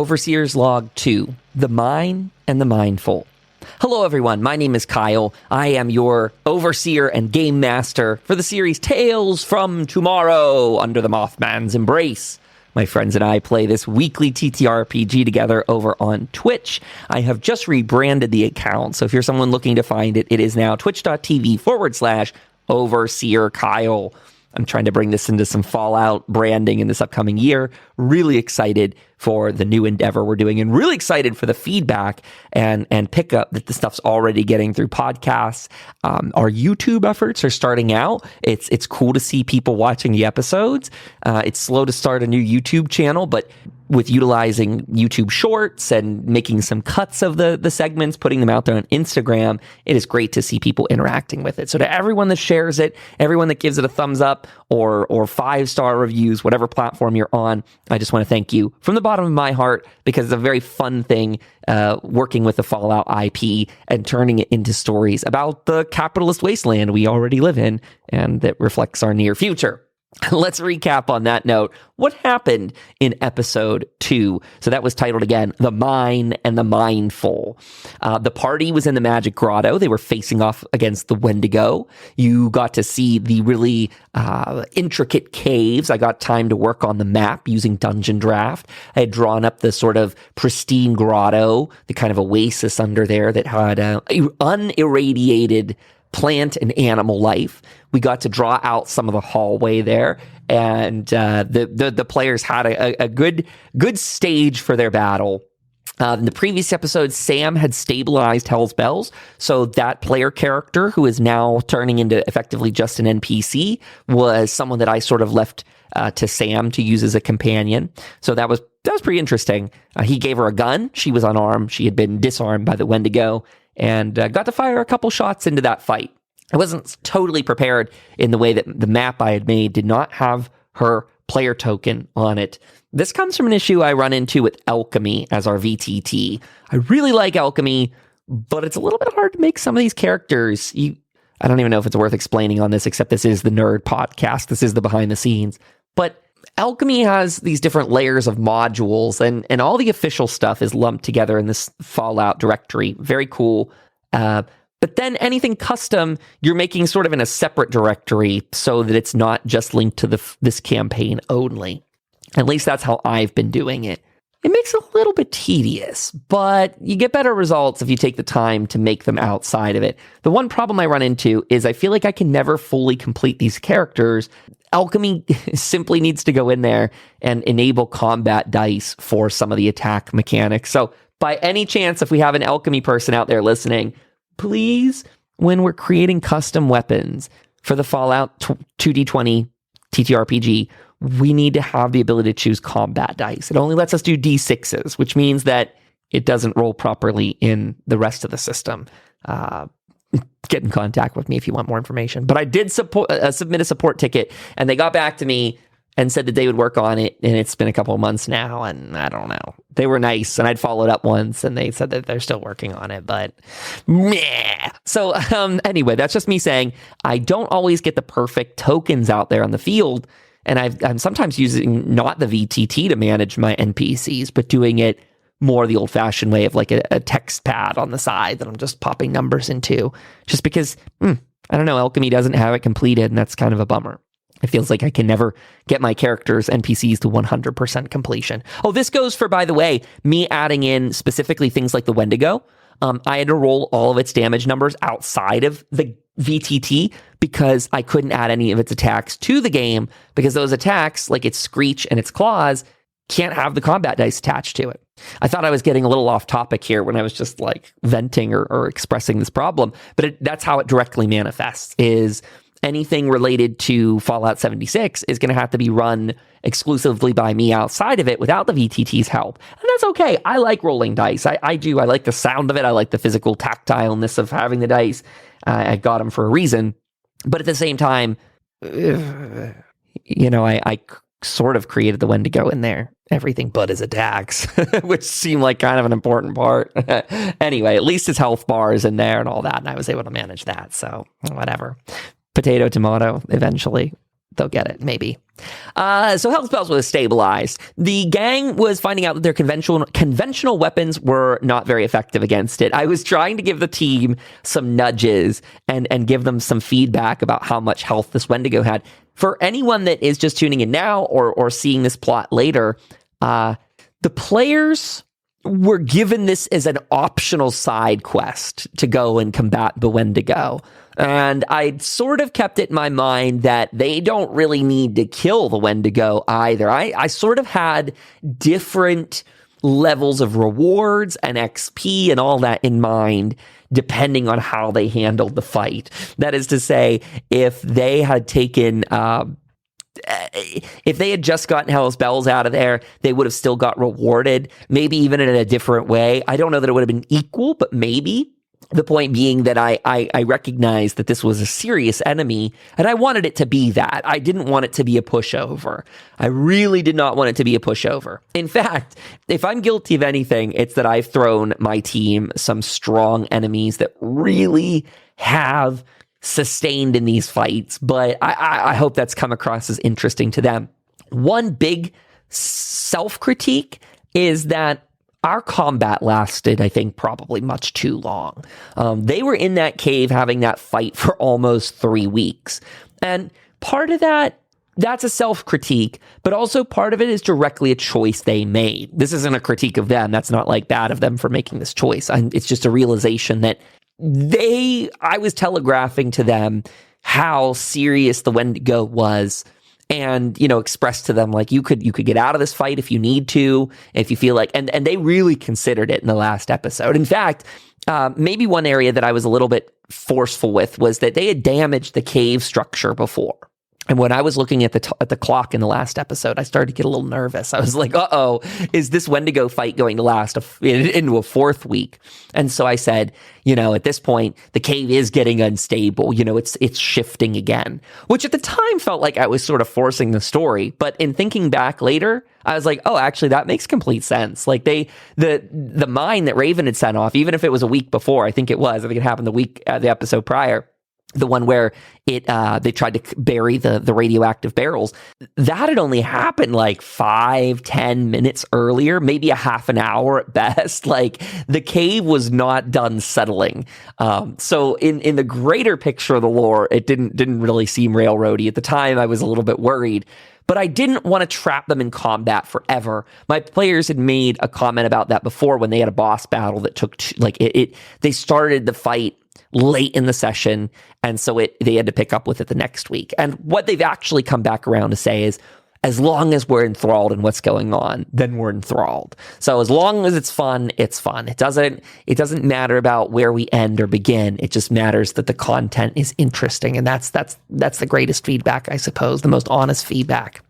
Overseer's Log 2, The Mine and the Mindful. Hello everyone, my name is Kyle. I am your Overseer and Game Master for the series Tales from Tomorrow Under the Mothman's Embrace. My friends and I play this weekly TTRPG together over on Twitch. I have just rebranded the account, so if you're someone looking to find it, it is now twitch.tv/Overseer Kyle. I'm trying to bring this into some Fallout branding in this upcoming year. Really excited for the new endeavor we're doing and really excited for the feedback and pickup that the stuff's already getting through podcasts. Our YouTube efforts are starting out. It's cool to see people watching the episodes. It's slow to start a new YouTube channel, but with utilizing YouTube Shorts and making some cuts of the segments, putting them out there on Instagram, it is great to see people interacting with it. So to everyone that shares it, everyone that gives it a thumbs up or 5-star reviews, whatever platform you're on, I just want to thank you from the bottom of my heart, because it's a very fun thing working with the Fallout IP and turning it into stories about the capitalist wasteland we already live in and that reflects our near future. Let's recap on that note. What happened in episode 2? So that was titled again, The Mine and the Mindful. The party was in the Magic Grotto. They were facing off against the Wendigo. You got to see the really intricate caves. I got time to work on the map using Dungeon Draft. I had drawn up the sort of pristine grotto, the kind of oasis under there that had unirradiated plant and animal life. We got to draw out some of the hallway there, and the players had a good stage for their battle. In the previous episode, Sam had stabilized Hell's Bells, so that player character, who is now turning into effectively just an NPC, was someone that I sort of left to Sam to use as a companion. So that was pretty interesting. He gave her a gun. She was unarmed. She had been disarmed by the Wendigo, and got to fire a couple shots into that fight. I wasn't totally prepared in the way that the map I had made did not have her player token on it. This comes from an issue I run into with Alchemy as our VTT. I really like Alchemy, but it's a little bit hard to make some of these characters. I don't even know if it's worth explaining on this, except this is the nerd podcast. This is the behind the scenes. But Alchemy has these different layers of modules, and all the official stuff is lumped together in this Fallout directory. Very cool. But then anything custom, you're making sort of in a separate directory so that it's not just linked to this campaign only. At least that's how I've been doing it. It makes it a little bit tedious, but you get better results if you take the time to make them outside of it. The one problem I run into is I feel like I can never fully complete these characters. Alchemy simply needs to go in there and enable combat dice for some of the attack mechanics. So by any chance, if we have an Alchemy person out there listening, please, when we're creating custom weapons for the Fallout 2D20 TTRPG, we need to have the ability to choose combat dice. It only lets us do D6s, which means that it doesn't roll properly in the rest of the system. Get in contact with me if you want more information. But I did submit a support ticket, and they got back to me and said that they would work on it, and it's been a couple of months now, and I don't know. They were nice, and I'd followed up once, and they said that they're still working on it, but meh. So anyway, that's just me saying I don't always get the perfect tokens out there on the field, and I'm sometimes using not the VTT to manage my NPCs, but doing it more the old-fashioned way of like a text pad on the side that I'm just popping numbers into, just because, I don't know, Alchemy doesn't have it completed, and that's kind of a bummer. It feels like I can never get my characters, NPCs, to 100% completion. Oh, this goes for, by the way, me adding in specifically things like the Wendigo. I had to roll all of its damage numbers outside of the VTT because I couldn't add any of its attacks to the game, because those attacks, like its screech and its claws, can't have the combat dice attached to it. I thought I was getting a little off topic here when I was just like venting or expressing this problem, but that's how it directly manifests, is anything related to Fallout 76 is going to have to be run exclusively by me outside of it without the VTT's help. And that's okay. I like rolling dice. I do. I like the sound of it. I like the physical tactileness of having the dice. I got them for a reason. But at the same time, I sort of created the Wendigo in there. Everything but his attacks, which seemed like kind of an important part. Anyway, at least his health bar is in there and all that, and I was able to manage that. So whatever. Potato, tomato, eventually they'll get it, maybe. So health spells were stabilized. The gang was finding out that their conventional weapons were not very effective against it. I was trying to give the team some nudges and give them some feedback about how much health this Wendigo had. For anyone that is just tuning in now or seeing this plot later, the players were given this as an optional side quest to go and combat the Wendigo. And I sort of kept it in my mind that they don't really need to kill the Wendigo either. I sort of had different levels of rewards and XP and all that in mind, depending on how they handled the fight. That is to say, if they had taken... if they had just gotten Hell's Bells out of there, they would have still got rewarded, maybe even in a different way. I don't know that it would have been equal, but maybe. The point being that I recognized that this was a serious enemy, and I wanted it to be that. I didn't want it to be a pushover. I really did not want it to be a pushover. In fact, if I'm guilty of anything, it's that I've thrown my team some strong enemies that really have sustained in these fights, but I hope that's come across as interesting to them. One big self-critique is that our combat lasted, I think, probably much too long. They were in that cave having that fight for almost 3 weeks. And part of that's a self-critique, but also part of it is directly a choice they made. This isn't a critique of them. That's not like bad of them for making this choice. It's just a realization that I was telegraphing to them how serious the Wendigo was, and, expressed to them, like, you could get out of this fight if you need to, if you feel like, and they really considered it in the last episode. In fact, maybe one area that I was a little bit forceful with was that they had damaged the cave structure before. And when I was looking at the clock in the last episode, I started to get a little nervous. I was like, uh-oh, is this Wendigo fight going to last into a 4th week? And so I said, at this point, the cave is getting unstable. It's shifting again, which at the time felt like I was sort of forcing the story. But in thinking back later, I was like, oh, actually, that makes complete sense. Like the mine that Raven had sent off, even if it was a week before, I think it happened the episode prior, the one where they tried to bury the radioactive barrels, that had only happened like 5-10 minutes earlier, maybe a half an hour at best. Like, the cave was not done settling. So in the greater picture of the lore, it didn't really seem railroady. At the time, I was a little bit worried. But I didn't want to trap them in combat forever. My players had made a comment about that before when they had a boss battle that took they started the fight late in the session, and so they had to pick up with it the next week. And what they've actually come back around to say is, as long as we're enthralled in what's going on, then we're enthralled. So as long as it's fun, it's fun. It doesn't matter about where we end or begin. It just matters that the content is interesting, and that's the greatest feedback, I suppose, the most honest feedback.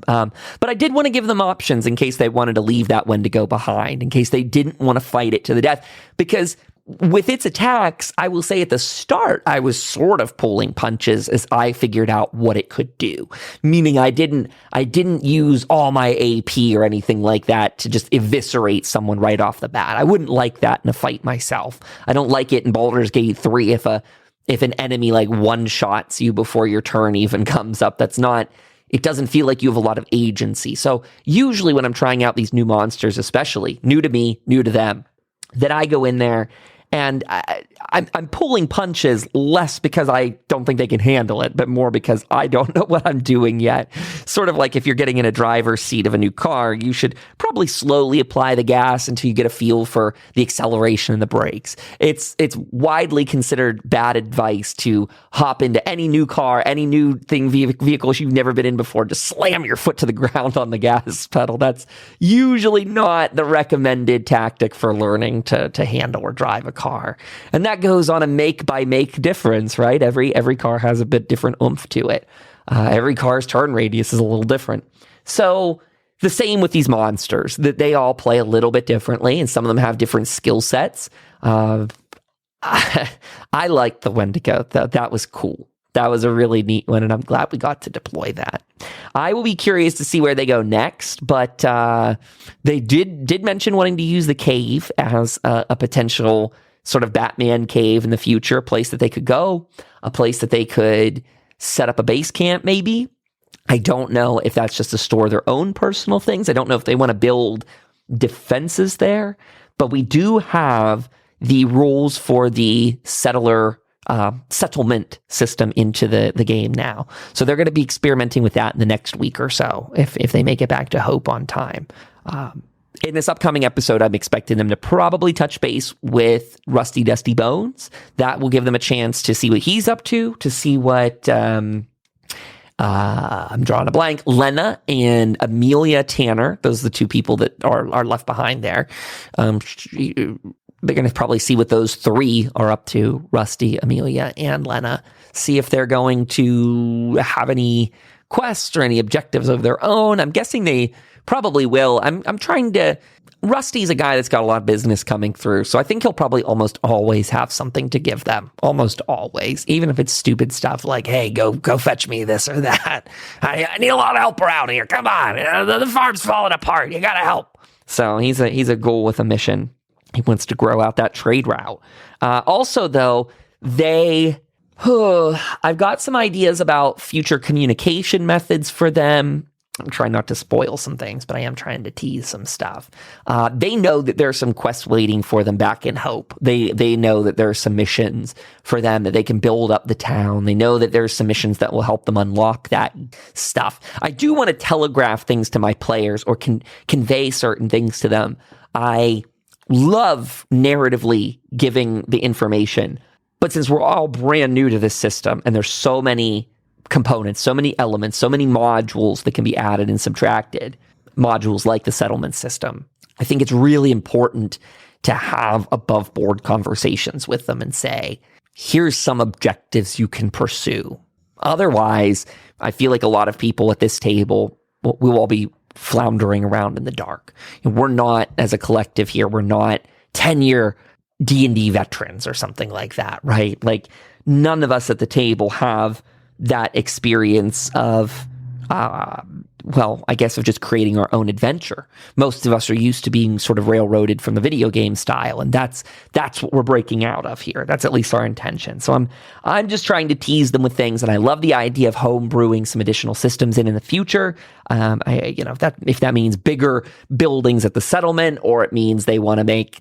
But I did want to give them options in case they wanted to leave that Wendigo behind, in case they didn't want to fight it to the death, because with its attacks, I will say at the start, I was sort of pulling punches as I figured out what it could do. Meaning I didn't use all my AP or anything like that to just eviscerate someone right off the bat. I wouldn't like that in a fight myself. I don't like it in Baldur's Gate 3 if an enemy like one-shots you before your turn even comes up. It doesn't feel like you have a lot of agency. So usually when I'm trying out these new monsters, especially new to me, new to them, that I go in there and I'm pulling punches less because I don't think they can handle it, but more because I don't know what I'm doing yet. Sort of like if you're getting in a driver's seat of a new car, you should probably slowly apply the gas until you get a feel for the acceleration and the brakes. It's widely considered bad advice to hop into any new car, any new vehicles you've never been in before, just slam your foot to the ground on the gas pedal. That's usually not the recommended tactic for learning to handle or drive a car. And that goes on a make by make difference, right? Every car has a bit different oomph to it. Every car's turn radius is a little different. So the same with these monsters, that they all play a little bit differently, and some of them have different skill sets. I liked the Wendigo. That was cool. That was a really neat one, and I'm glad we got to deploy that. I will be curious to see where they go next, but they did mention wanting to use the cave as a potential sort of Batman cave in the future, a place that they could go, a place that they could set up a base camp maybe. I don't know if that's just to store their own personal things. I don't know if they want to build defenses there, but we do have the rules for the settlement system into the game now. So they're going to be experimenting with that in the next week or so if they make it back to Hope on time. In this upcoming episode, I'm expecting them to probably touch base with Rusty Dusty Bones. That will give them a chance to see what he's up to see what... I'm drawing a blank. Lena and Amelia Tanner. Those are the two people that are left behind there. They're going to probably see what those three are up to, Rusty, Amelia, and Lena. See if they're going to have any quests or any objectives of their own. I'm guessing they probably will. I'm trying to... Rusty's a guy that's got a lot of business coming through, so I think he'll probably almost always have something to give them. Almost always. Even if it's stupid stuff like, hey, go fetch me this or that. I need a lot of help around here. Come on. The farm's falling apart. You gotta help. So he's a goal with a mission. He wants to grow out that trade route. Also, though, I've got some ideas about future communication methods for them. I'm trying not to spoil some things, but I am trying to tease some stuff. They know that there's some quests waiting for them back in Hope. They know that there are some missions for them that they can build up the town. They know that there's some missions that will help them unlock that stuff. I do want to telegraph things to my players or convey certain things to them. I love narratively giving the information, but since we're all brand new to this system and there's so many components, so many elements, so many modules that can be added and subtracted, modules like the settlement system, I think it's really important to have above board conversations with them and say, here's some objectives you can pursue. Otherwise, I feel like a lot of people at this table will all be floundering around in the dark. And we're not, as a collective here, we're not 10-year D&D veterans or something like that, right? Like, none of us at the table have that experience of, I guess of just creating our own adventure. Most of us are used to being sort of railroaded from the video game style, and that's what we're breaking out of here. That's at least our intention. So I'm just trying to tease them with things, and I love the idea of home brewing some additional systems in the future. If that means bigger buildings at the settlement, or it means they want to make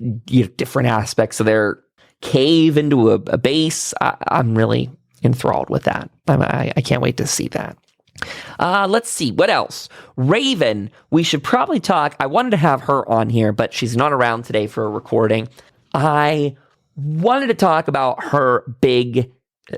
different aspects of their cave into a base, I'm really enthralled with that. I can't wait to see that. Let's see. What else? Raven, we should probably talk. I wanted to have her on here, but she's not around today for a recording. I wanted to talk about her big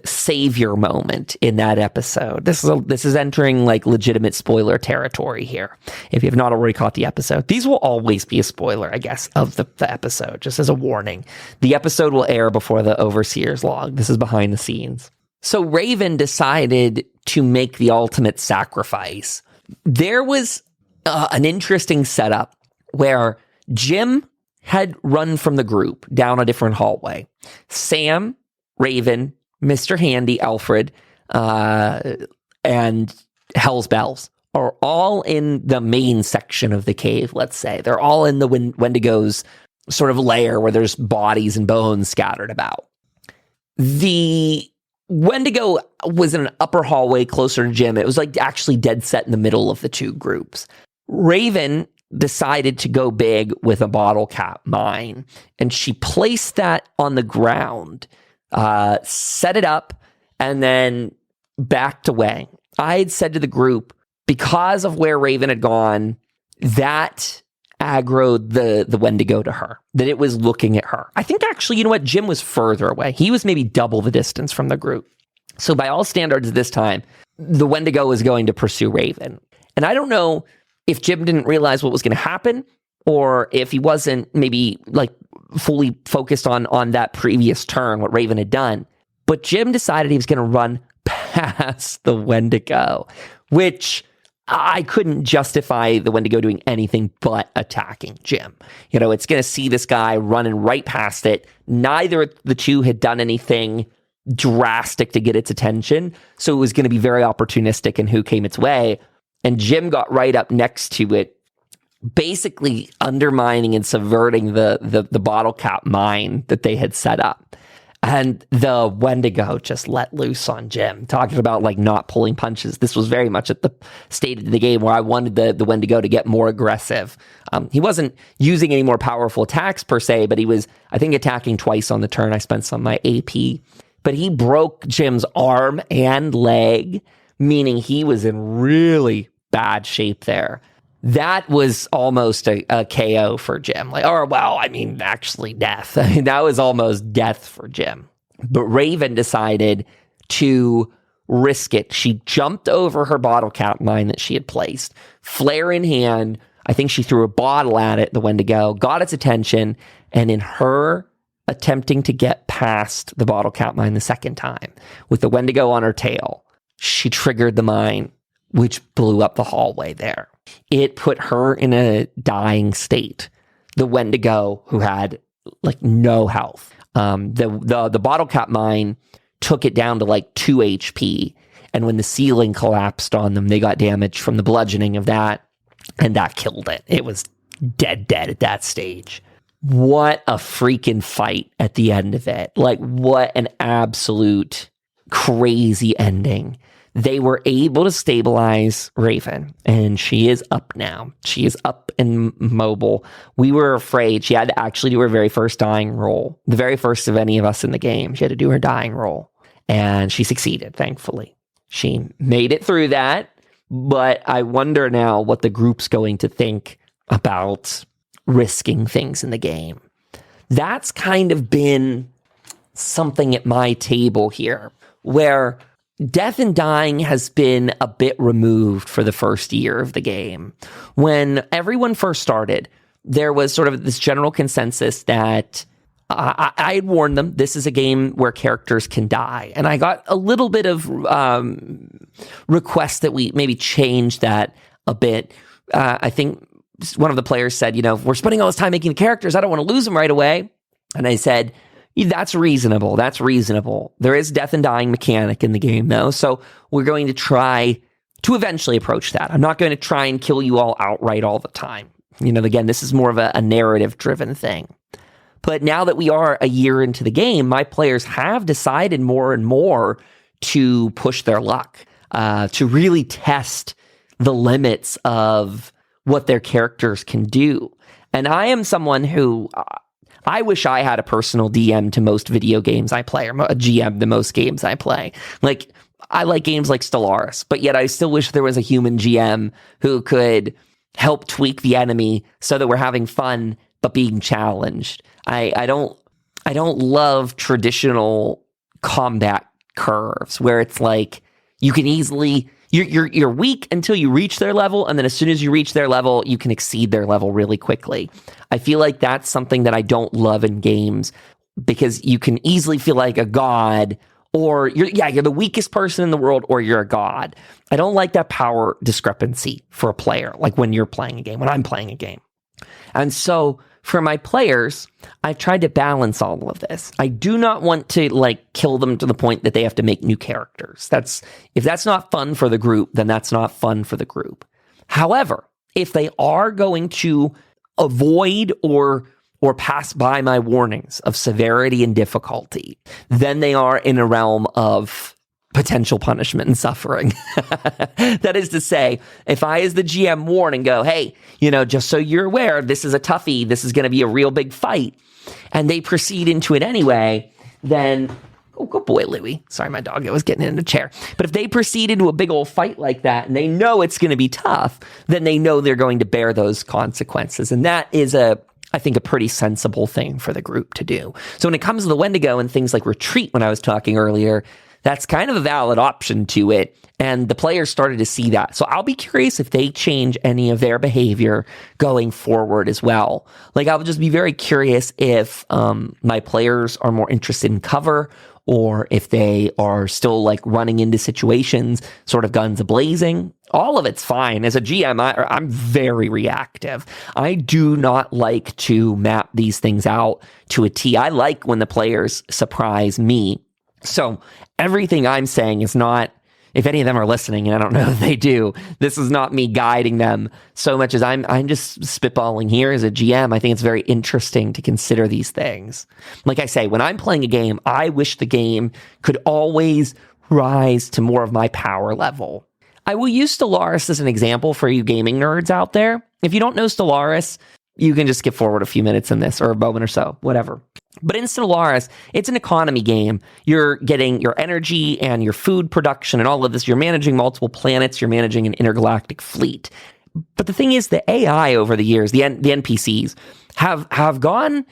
savior moment in that episode. This is entering like legitimate spoiler territory here. If you have not already caught the episode, these will always be a spoiler, I guess, of the episode, just as a warning. The episode will air before the Overseer's log. This is behind the scenes. So Raven decided to make the ultimate sacrifice. There was an interesting setup where Jim had run from the group down a different hallway. Sam, Raven, Mr. Handy, Alfred, and Hell's Bells are all in the main section of the cave, let's say. They're all in the Wendigo's sort of lair where there's bodies and bones scattered about. The Wendigo was in an upper hallway closer to Jim. It was like actually dead set in the middle of the two groups. Raven decided to go big with a bottle cap mine, and she placed that on the ground, set it up, and then backed away. I had said to the group, because of where Raven had gone, that aggroed the Wendigo to her, that it was looking at her. I think actually, you know what? Jim was further away. He was maybe double the distance from the group. So by all standards this time, the Wendigo was going to pursue Raven. And I don't know if Jim didn't realize what was going to happen, or if he wasn't maybe like fully focused on that previous turn, what Raven had done. But Jim decided he was going to run past the Wendigo, which I couldn't justify the Wendigo doing anything but attacking Jim. It's going to see this guy running right past it. Neither of the two had done anything drastic to get its attention, so it was going to be very opportunistic in who came its way. And Jim got right up next to it, basically undermining and subverting the bottle cap mine that they had set up. And the Wendigo just let loose on Jim, talking about like not pulling punches. This was very much at the state of the game where I wanted the Wendigo to get more aggressive. He wasn't using any more powerful attacks per se, but he was, I think, attacking twice on the turn. I spent some of my AP. But he broke Jim's arm and leg, meaning he was in really bad shape there. That was almost a KO for Jim. Actually death. I mean, that was almost death for Jim. But Raven decided to risk it. She jumped over her bottle cap mine that she had placed, flare in hand. I think she threw a bottle at it, the Wendigo, got its attention, and in her attempting to get past the bottle cap mine the second time, with the Wendigo on her tail, she triggered the mine, which blew up the hallway there. It put her in a dying state. The Wendigo, who had like no health, the bottle cap mine took it down to like 2 HP. And when the ceiling collapsed on them, they got damage from the bludgeoning of that, and that killed it. It was dead at that stage. What a freaking fight at the end of it. Like, what an absolute crazy ending. They were able to stabilize Raven, and she is up now. She is up and mobile. We were afraid. She had to actually do her very first dying roll, the very first of any of us in the game. She had to do her dying roll, and she succeeded, thankfully. She made it through that, but I wonder now what the group's going to think about risking things in the game. That's kind of been something at my table here, where death and dying has been a bit removed for the first year of the game. When everyone first started, there was sort of this general consensus that I had warned them, this is a game where characters can die. And I got a little bit of requests that we maybe change that a bit. I think one of the players said, we're spending all this time making the characters, I don't want to lose them right away. And I said, that's reasonable. That's reasonable. There is death and dying mechanic in the game, though. So we're going to try to eventually approach that. I'm not going to try and kill you all outright all the time. Again, this is more of a narrative-driven thing. But now that we are a year into the game, my players have decided more and more to push their luck, to really test the limits of what their characters can do. And I am someone who... I wish I had a personal DM to most video games I play, or a GM to most games I play. Like, I like games like Stellaris, but yet I still wish there was a human GM who could help tweak the enemy so that we're having fun but being challenged. I don't love traditional combat curves where it's like you can easily you're weak until you reach their level, and then as soon as you reach their level, you can exceed their level really quickly. I feel like that's something that I don't love in games, because you can easily feel like a god, or you're the weakest person in the world, or you're a god. I don't like that power discrepancy for a player, like when you're playing a game, when I'm playing a game. And so for my players, I've tried to balance all of this. I do not want to kill them to the point that they have to make new characters. If that's not fun for the group, then that's not fun for the group. However, if they are going to avoid or pass by my warnings of severity and difficulty, then they are in a realm of potential punishment and suffering. That is to say, if I as the GM warn and go, hey, just so you're aware, this is a toughie, this is going to be a real big fight, and they proceed into it anyway, then, oh, good boy, Louie. Sorry, my dog, I was getting in a chair. But if they proceed into a big old fight like that, and they know it's going to be tough, then they know they're going to bear those consequences. And that is I think, a pretty sensible thing for the group to do. So when it comes to the Wendigo and things like retreat, when I was talking earlier, that's kind of a valid option to it. And the players started to see that. So I'll be curious if they change any of their behavior going forward as well. I'll just be very curious if my players are more interested in cover, or if they are still running into situations, sort of guns a-blazing. All of it's fine. As a GM, I'm very reactive. I do not like to map these things out to a T. I like when the players surprise me. So everything I'm saying is not if any of them are listening, and I don't know if they do, this is not me guiding them so much as I'm just spitballing here as a GM. I think it's very interesting to consider these things. Like I say, when I'm playing a game, I wish the game could always rise to more of my power level. I will use Stellaris as an example for you gaming nerds out there. If you don't know Stellaris, you can just skip forward a few minutes in this, or a moment or so, whatever. But in Stellaris, it's an economy game. You're getting your energy and your food production and all of this. You're managing multiple planets. You're managing an intergalactic fleet. But the thing is, the AI over the years, the NPCs, have gone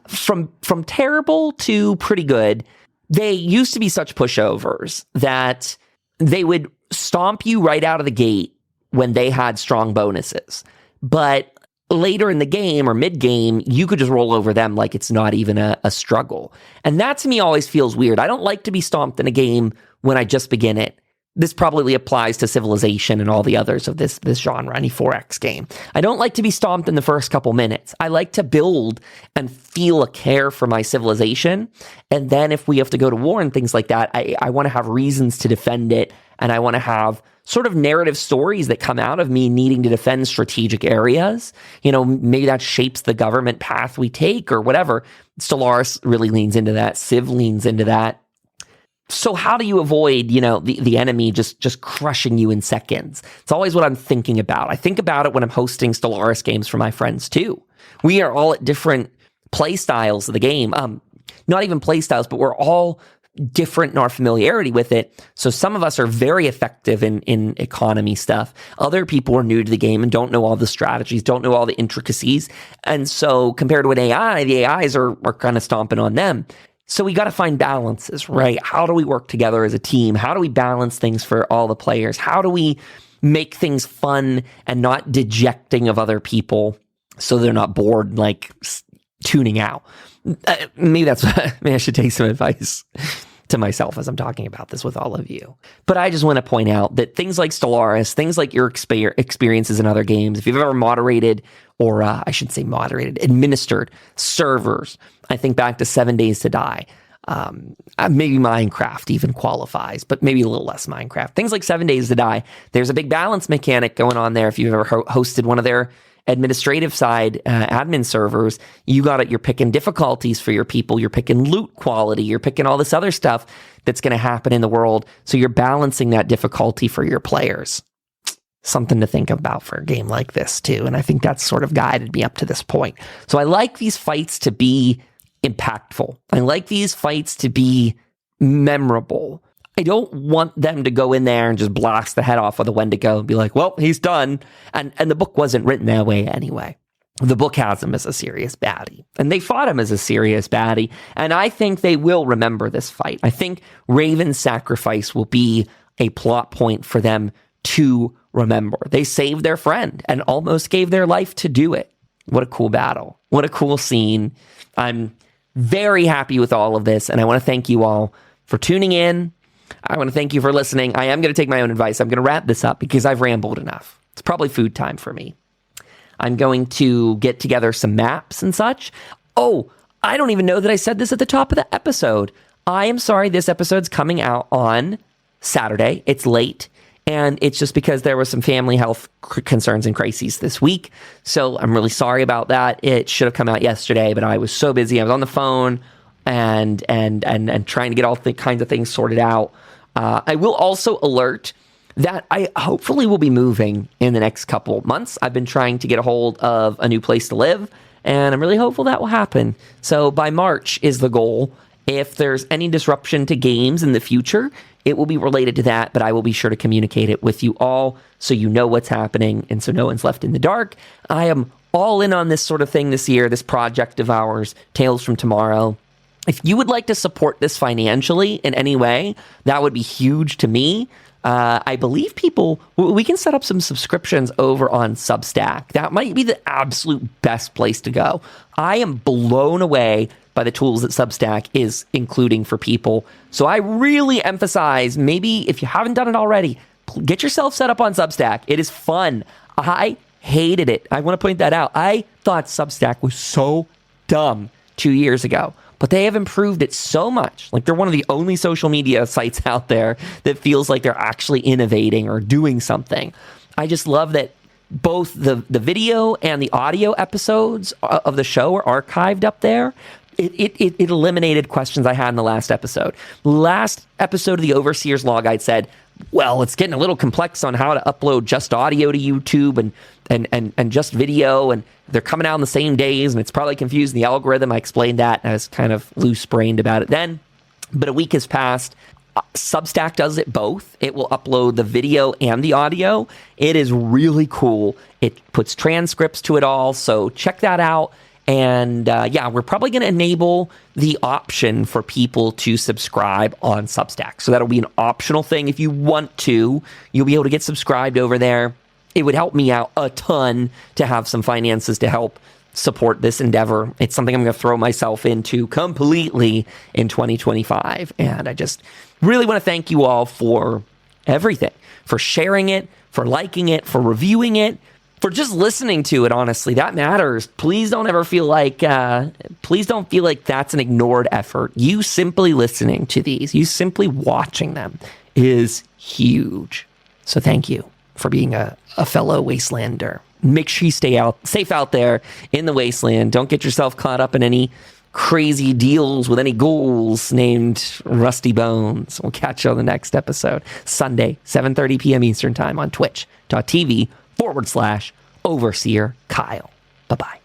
from terrible to pretty good. They used to be such pushovers that they would stomp you right out of the gate when they had strong bonuses. But later in the game or mid-game, you could just roll over them like it's not even a struggle. And that to me always feels weird. I don't like to be stomped in a game when I just begin it. This probably applies to Civilization and all the others of this genre, any 4X game. I don't like to be stomped in the first couple minutes. I like to build and feel a care for my civilization. And then if we have to go to war and things like that, I want to have reasons to defend it. And I want to have sort of narrative stories that come out of me needing to defend strategic areas. You know, maybe that shapes the government path we take or whatever. Stellaris really leans into that. Civ leans into that. So how do you avoid, the enemy just crushing you in seconds? It's always what I'm thinking about. I think about it when I'm hosting Stellaris games for my friends too. We are all at different play styles of the game. Not even play styles, but we're all different in our familiarity with it. So some of us are very effective in economy stuff. Other people are new to the game and don't know all the strategies, don't know all the intricacies. And so compared to an AI, the AIs are kind of stomping on them. So we got to find balances, right? How do we work together as a team? How do we balance things for all the players? How do we make things fun and not dejecting of other people so they're not bored, like tuning out? Maybe I should take some advice to myself as I'm talking about this with all of you. But I just want to point out that things like Stellaris, things like your experiences in other games, if you've ever moderated, or administered servers, I think back to 7 Days to Die. Maybe Minecraft even qualifies, but maybe a little less Minecraft. Things like 7 Days to Die, there's a big balance mechanic going on there. If you've ever hosted one of their administrative side admin servers, you're picking difficulties for your people, you're picking loot quality, you're picking all this other stuff that's going to happen in the world. So you're balancing that difficulty for your players. Something to think about for a game like this too. And I think that's sort of guided me up to this point. So I like these fights to be impactful. I like these fights to be memorable. I don't want them to go in there and just blast the head off of the Wendigo and be like, well, he's done. And the book wasn't written that way anyway. The book has him as a serious baddie. And they fought him as a serious baddie. And I think they will remember this fight. I think Raven's sacrifice will be a plot point for them to remember. They saved their friend and almost gave their life to do it. What a cool battle. What a cool scene. I'm very happy with all of this. And I want to thank you all for tuning in. I want to thank you for listening. I am going to take my own advice. I'm going to wrap this up because I've rambled enough. It's probably food time for me. I'm going to get together some maps and such. Oh, I don't even know that I said this at the top of the episode. I am sorry this episode's coming out on Saturday. It's late. And it's just because there was some family health concerns and crises this week. So I'm really sorry about that. It should have come out yesterday, but I was so busy. I was on the phone and trying to get all kinds of things sorted out. I will also alert that I hopefully will be moving in the next couple months. I've been trying to get a hold of a new place to live, and I'm really hopeful that will happen. So by March is the goal. If there's any disruption to games in the future, it will be related to that, but I will be sure to communicate it with you all so you know what's happening and so no one's left in the dark. I am all in on this sort of thing this year, this project of ours, Tales from Tomorrow. If you would like to support this financially in any way, that would be huge to me. I believe we can set up some subscriptions over on Substack. That might be the absolute best place to go. I am blown away by the tools that Substack is including for people. So I really emphasize, maybe if you haven't done it already, get yourself set up on Substack. It is fun. I hated it. I want to point that out. I thought Substack was so dumb 2 years ago. but they have improved it so much. Like, they're one of the only social media sites out there that feels like they're actually innovating or doing something. I just love that both the video and the audio episodes of the show are archived up there. It eliminated questions I had in the last episode. Last episode of the Overseer's Law Guide said, well, it's getting a little complex on how to upload just audio to YouTube and just video, and they're coming out on the same days, and it's probably confusing the algorithm. I explained that, and I was kind of loose-brained about it then. But a week has passed. Substack does it both. It will upload the video and the audio. It is really cool. It puts transcripts to it all, so check that out. And yeah, we're probably going to enable the option for people to subscribe on Substack. So that'll be an optional thing. If you want to, you'll be able to get subscribed over there. It would help me out a ton to have some finances to help support this endeavor. It's something I'm going to throw myself into completely in 2025. And I just really want to thank you all for everything, for sharing it, for liking it, for reviewing it, for just listening to it. Honestly, that matters. Please don't ever feel like, please don't feel like that's an ignored effort. You simply listening to these, you simply watching them is huge. So thank you for being a fellow Wastelander. Make sure you stay safe out there in the wasteland. Don't get yourself caught up in any crazy deals with any ghouls named Rusty Bones. We'll catch you on the next episode, Sunday, 7:30 p.m. Eastern Time on twitch.tv/Overseer Kyle. Bye-bye.